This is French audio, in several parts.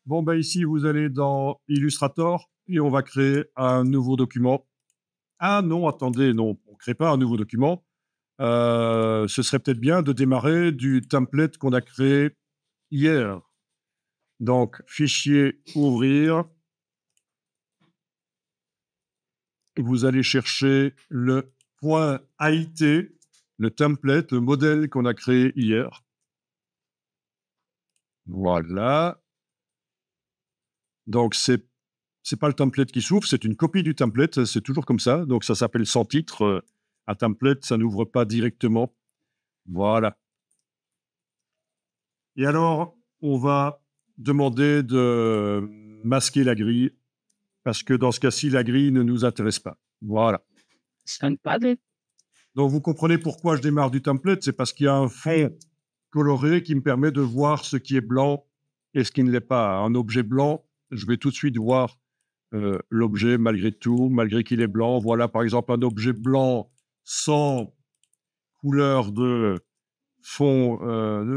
Bon, bah ici, vous allez dans Illustrator et on va créer un nouveau document. Ah non, attendez, non, on ne crée pas un nouveau document. Ce serait peut-être bien de démarrer du template qu'on a créé hier. Donc, fichier ouvrir. Vous allez chercher le point AIT, le template, le modèle qu'on a créé hier. Voilà. Donc, c'est pas le template qui s'ouvre, c'est une copie du template, c'est toujours comme ça. Donc, ça s'appelle sans titre. Un template, ça n'ouvre pas directement. Voilà. Et alors, on va demander de masquer la grille, parce que dans ce cas-ci, la grille ne nous intéresse pas. Voilà. Donc, vous comprenez pourquoi je démarre du template, c'est parce qu'il y a un fond coloré qui me permet de voir ce qui est blanc et ce qui ne l'est pas. Un objet blanc, je vais tout de suite voir l'objet malgré tout, malgré qu'il est blanc. Voilà, par exemple, un objet blanc sans couleur de fond,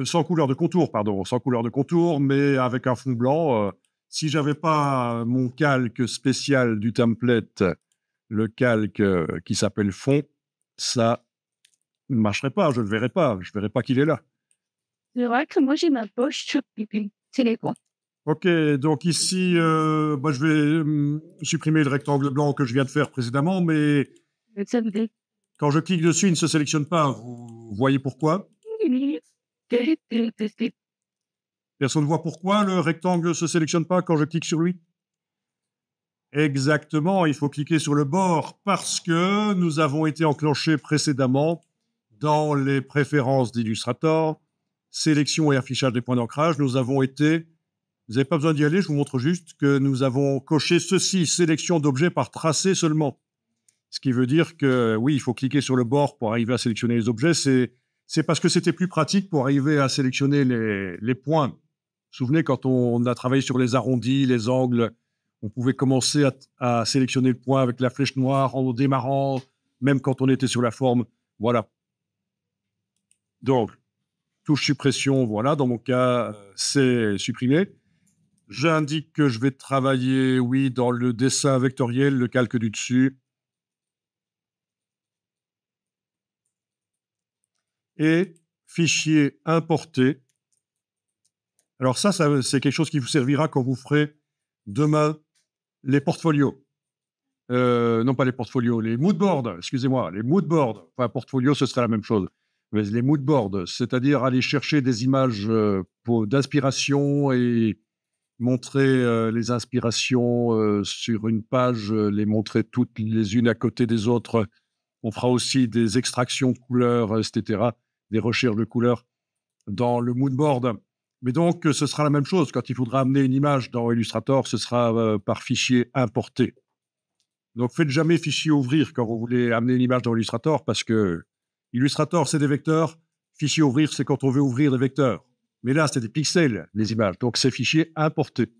sans couleur de contour, pardon, sans couleur de contour, mais avec un fond blanc. Si j'avais pas mon calque spécial du template, le calque qui s'appelle fond, ça ne marcherait pas, je ne le verrais pas, je ne verrais pas qu'il est là. C'est vrai que moi j'ai ma poche sur pipi. C'est les points. Ok, donc ici, bah, je vais supprimer le rectangle blanc que je viens de faire précédemment, mais Ça me fait. quand je clique dessus, il ne se sélectionne pas. Vous voyez pourquoi? Personne ne voit pourquoi le rectangle ne se sélectionne pas quand je clique sur lui? Exactement, il faut cliquer sur le bord parce que nous avons été enclenchés précédemment dans les préférences d'Illustrator, sélection et affichage des points d'ancrage. Nous avons été, vous n'avez pas besoin d'y aller, je vous montre juste que nous avons coché ceci, sélection d'objets par tracé seulement. Ce qui veut dire que oui, il faut cliquer sur le bord pour arriver à sélectionner les objets. C'est parce que c'était plus pratique pour arriver à sélectionner les points. Vous vous souvenez, quand on a travaillé sur les arrondis, les angles, on pouvait commencer à sélectionner le point avec la flèche noire en démarrant, même quand on était sur la forme. Voilà. Donc, touche suppression, voilà, dans mon cas, c'est supprimé. J'indique que je vais travailler, oui, dans le dessin vectoriel, le calque du dessus. Et fichier importé. Alors ça, c'est quelque chose qui vous servira quand vous ferez demain les portfolios. Non, pas les portfolios, les moodboards, excusez-moi, les moodboards. Enfin, portfolio, ce serait la même chose. Mais les moodboards, c'est-à-dire aller chercher des images d'inspiration et montrer les inspirations sur une page, les montrer toutes les unes à côté des autres. On fera aussi des extractions de couleurs, etc., des recherches de couleurs dans le moodboard. Mais donc, ce sera la même chose. Quand il faudra amener une image dans Illustrator, ce sera par fichier importé. Donc, faites jamais fichier ouvrir quand vous voulez amener une image dans Illustrator, parce que Illustrator, c'est des vecteurs. Fichier ouvrir, c'est quand on veut ouvrir des vecteurs. Mais là, c'est des pixels, les images. Donc, c'est fichier importé.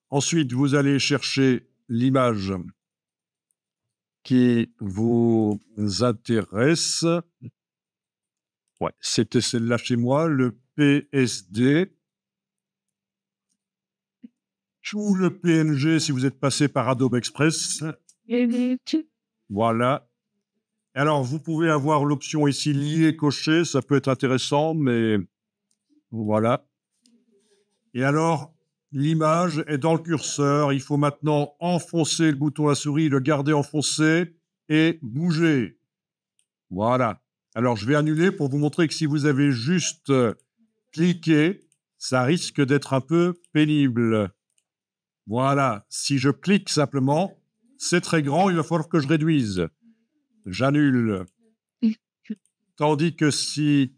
Ensuite, vous allez chercher l'image qui vous intéresse. Ouais, c'était celle-là chez moi, le PSD. Ou le PNG si vous êtes passé par Adobe Express. Voilà. Alors, vous pouvez avoir l'option ici lier, cocher, ça peut être intéressant, mais voilà. Et alors, l'image est dans le curseur. Il faut maintenant enfoncer le bouton à souris, le garder enfoncé et bouger. Voilà. Alors, je vais annuler pour vous montrer que si vous avez juste cliqué, ça risque d'être un peu pénible. Voilà. Si je clique simplement, c'est très grand, il va falloir que je réduise. J'annule. Tandis que si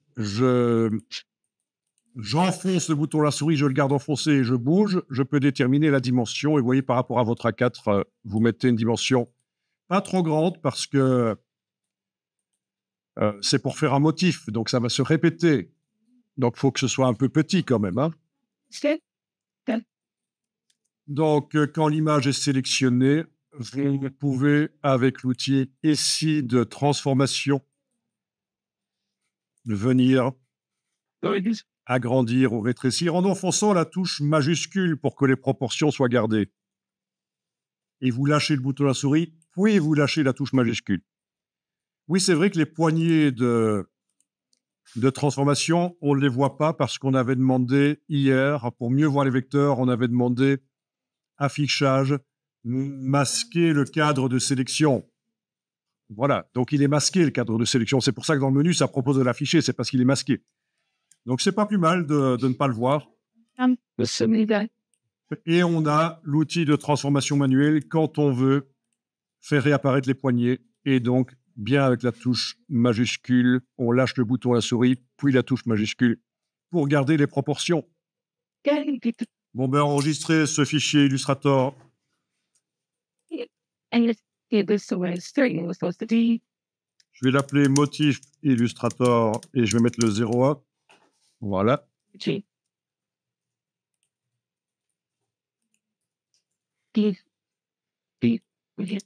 j'enfonce le bouton de la souris, je le garde enfoncé et je bouge, je peux déterminer la dimension. Et vous voyez, par rapport à votre A4, vous mettez une dimension pas trop grande parce que c'est pour faire un motif. Donc, ça va se répéter. Donc, il faut que ce soit un peu petit quand même. Hein. Donc, quand l'image est sélectionnée, vous pouvez, avec l'outil ici de transformation, venir agrandir ou rétrécir en enfonçant la touche majuscule pour que les proportions soient gardées. Et vous lâchez le bouton de la souris, puis vous lâchez la touche majuscule. Oui, c'est vrai que les poignées de transformation, on ne les voit pas parce qu'on avait demandé hier, pour mieux voir les vecteurs, on avait demandé affichage, masquer le cadre de sélection. Voilà, donc il est masqué, le cadre de sélection. C'est pour ça que dans le menu, ça propose de l'afficher, c'est parce qu'il est masqué. Donc c'est pas plus mal de ne pas le voir. Et on a l'outil de transformation manuelle quand on veut faire réapparaître les poignées. Et donc, bien avec la touche majuscule, on lâche le bouton à la souris, puis la touche majuscule pour garder les proportions. Bon, ben enregistrez ce fichier Illustrator. Je vais l'appeler motif Illustrator et je vais mettre le 01. Voilà.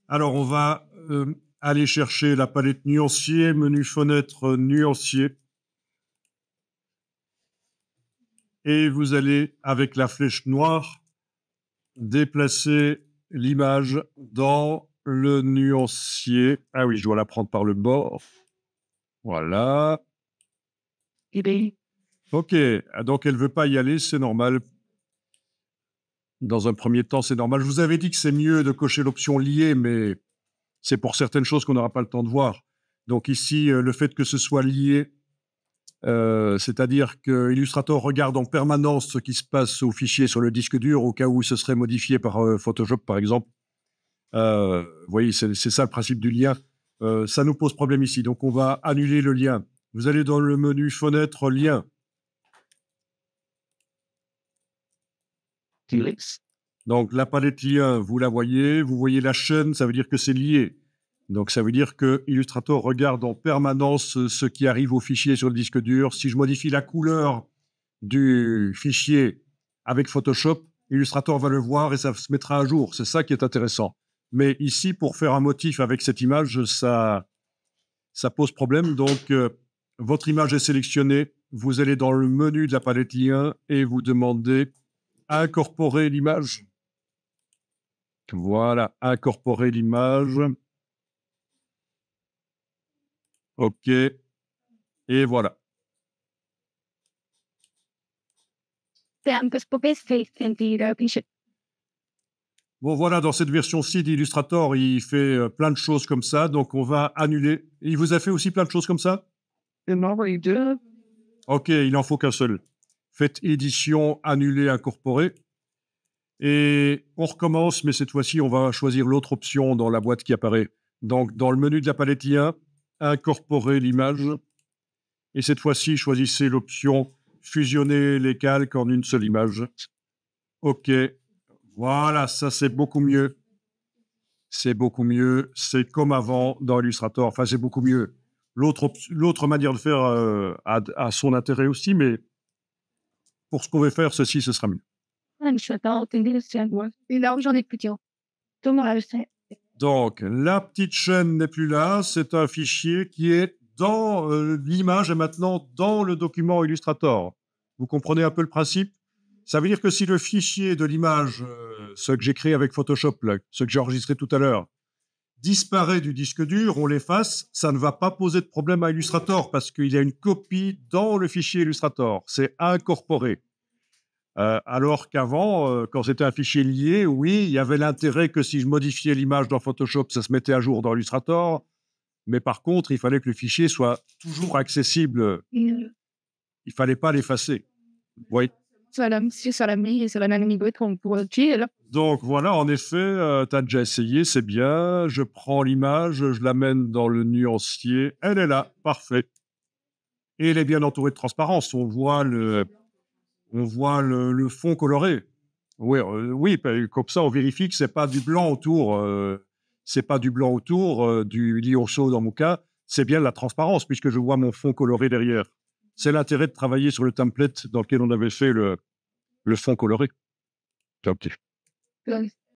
Alors, on va aller chercher la palette nuancier, menu fenêtre nuancier. Et vous allez, avec la flèche noire, déplacer l'image dans le nuancier. Ah oui, je dois la prendre par le bord. Voilà. Ok, donc elle ne veut pas y aller, c'est normal. Dans un premier temps, c'est normal. Je vous avais dit que c'est mieux de cocher l'option liée, mais c'est pour certaines choses qu'on n'aura pas le temps de voir. Donc ici, le fait que ce soit lié, c'est-à-dire que Illustrator regarde en permanence ce qui se passe au fichier sur le disque dur au cas où ce serait modifié par Photoshop, par exemple. Vous voyez, c'est ça le principe du lien. Ça nous pose problème ici. Donc, on va annuler le lien. Vous allez dans le menu fenêtre lien. Donc, la palette lien, vous la voyez. Vous voyez la chaîne, ça veut dire que c'est lié. Donc, ça veut dire que Illustrator regarde en permanence ce qui arrive au fichier sur le disque dur. Si je modifie la couleur du fichier avec Photoshop, Illustrator va le voir et ça se mettra à jour. C'est ça qui est intéressant. Mais ici, pour faire un motif avec cette image, ça pose problème. Donc, votre image est sélectionnée. Vous allez dans le menu de la palette lien et vous demandez incorporer l'image. Voilà, incorporer l'image. OK. Et voilà. Bon, voilà, dans cette version-ci d'Illustrator, il fait plein de choses comme ça. Donc, on va annuler. Il vous a fait aussi plein de choses comme ça? OK, il n'en faut qu'un seul. Faites édition, annuler, incorporer. Et on recommence, mais cette fois-ci, on va choisir l'autre option dans la boîte qui apparaît. Donc, dans le menu de la palette lien, incorporer l'image. Et cette fois-ci, choisissez l'option fusionner les calques en une seule image. OK. Voilà, ça c'est beaucoup mieux. C'est beaucoup mieux. C'est comme avant dans Illustrator. Enfin, c'est beaucoup mieux. L'autre manière de faire a son intérêt aussi, mais pour ce qu'on veut faire, ceci, ce sera mieux. Donc, la petite chaîne n'est plus là. C'est un fichier qui est dans l'image et maintenant dans le document Illustrator. Vous comprenez un peu le principe? Ça veut dire que si le fichier de l'image, ce que j'ai créé avec Photoshop, là, ce que j'ai enregistré tout à l'heure, disparaît du disque dur, on l'efface, ça ne va pas poser de problème à Illustrator parce qu'il y a une copie dans le fichier Illustrator. C'est incorporé. Alors qu'avant, quand c'était un fichier lié, oui, il y avait l'intérêt que si je modifiais l'image dans Photoshop, ça se mettait à jour dans Illustrator. Mais par contre, il fallait que le fichier soit toujours accessible. Il ne fallait pas l'effacer. Oui. Donc voilà, en effet, tu as déjà essayé, c'est bien. Je prends l'image, je l'amène dans le nuancier. Elle est là, parfait. Et elle est bien entourée de transparence. On voit le fond coloré. Oui, oui, comme ça, on vérifie que c'est pas du blanc autour. C'est pas du blanc autour, du lionceau dans mon cas. C'est bien de la transparence puisque je vois mon fond coloré derrière. C'est l'intérêt de travailler sur le template dans lequel on avait fait le fond coloré. C'est optique.